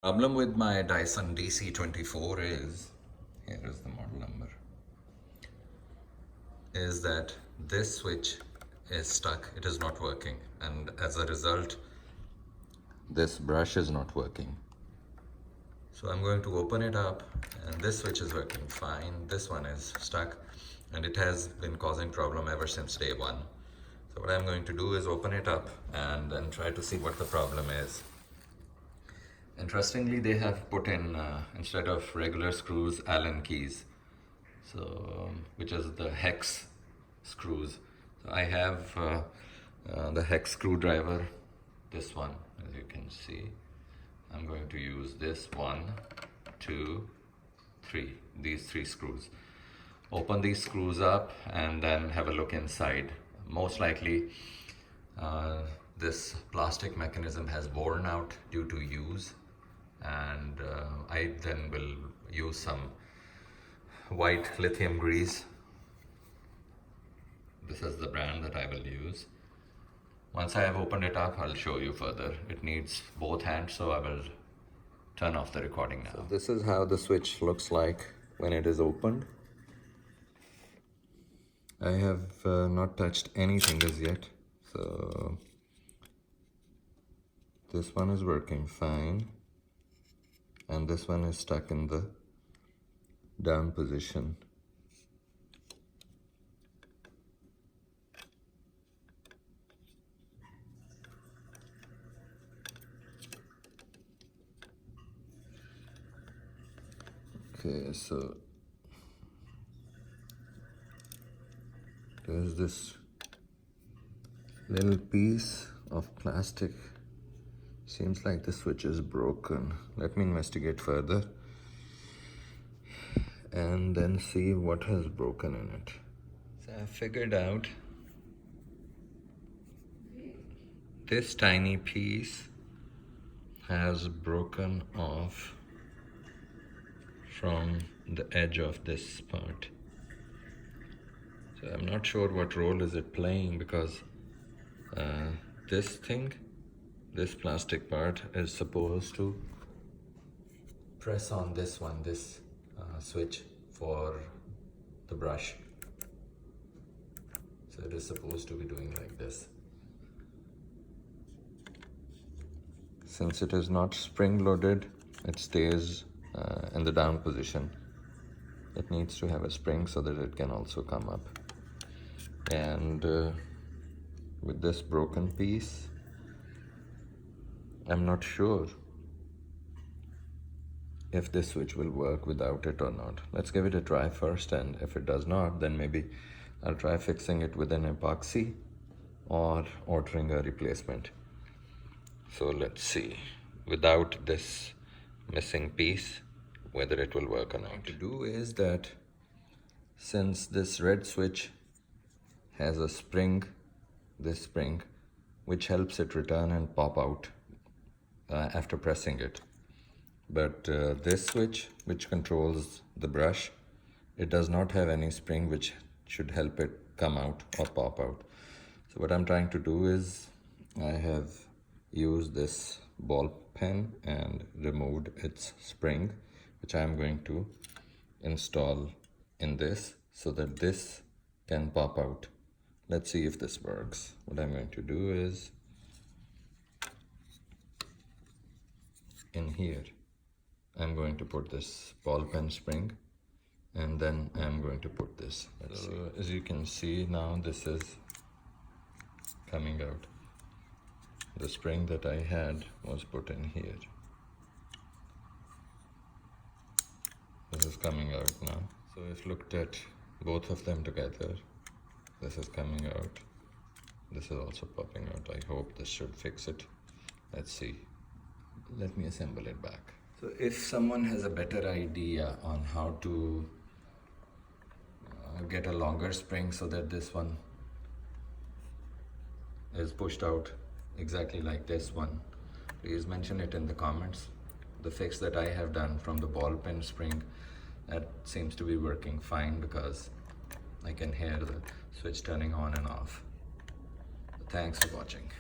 Problem with my Dyson DC24 is, here is the model number, is that this switch is stuck, it is not working, and as a result this brush is not working. So I'm going to open it up, and this switch is working fine, this one is stuck, and it has been causing problem ever since day one. So what I'm going to do is open it up and then try to see what the problem is. Interestingly, they have put in, instead of regular screws, Allen keys, so which is the hex screws. So I have the hex screwdriver, this one, as you can see. I'm going to use this 1, 2, 3, these 3 screws. Open these screws up and then have a look inside. Most likely this plastic mechanism has worn out due to use, and I then will use some white lithium grease. This is the brand that I will use. Once I have opened it up, I'll show you further. It needs both hands, so I will turn off the recording now. So this is how the switch looks like when it is opened. I have not touched anything as yet, so this one is working fine, and this one is stuck in the down position. Okay, so there's this little piece of plastic. Seems like the switch is broken. Let me investigate further and then see what has broken in it. So I figured out this tiny piece has broken off from the edge of this part. So I'm not sure what role is it playing, because this plastic part is supposed to press on this one, this switch for the brush. So it is supposed to be doing like this. Since it is not spring loaded, it stays in the down position. It needs to have a spring so that it can also come up. And with this broken piece, I'm not sure if this switch will work without it or not. Let's give it a try first, and if it does not, then maybe I'll try fixing it with an epoxy or ordering a replacement. So let's see, without this missing piece, whether it will work or not. What to do is that, since this red switch has a spring, this spring, which helps it return and pop out after pressing it. But this switch, which controls the brush, it does not have any spring which should help it come out or pop out. So what I'm trying to do is, I have used this ball pen and removed its spring, which I'm going to install in this so that this can pop out. Let's see if this works. What I'm going to do is, in here, I'm going to put this ball pen spring, and then I'm going to put this. So as you can see now, this is coming out. The spring that I had was put in here. This is coming out now. So if looked at both of them together, this is coming out. This is also popping out. I hope this should fix it. Let's see. Let me assemble it back. So if someone has a better idea on how to get a longer spring so that this one is pushed out exactly like this one, please mention it in the comments. The fix that I have done from the ball pen spring, that seems to be working fine, because I can hear the switch turning on and off. Thanks for watching.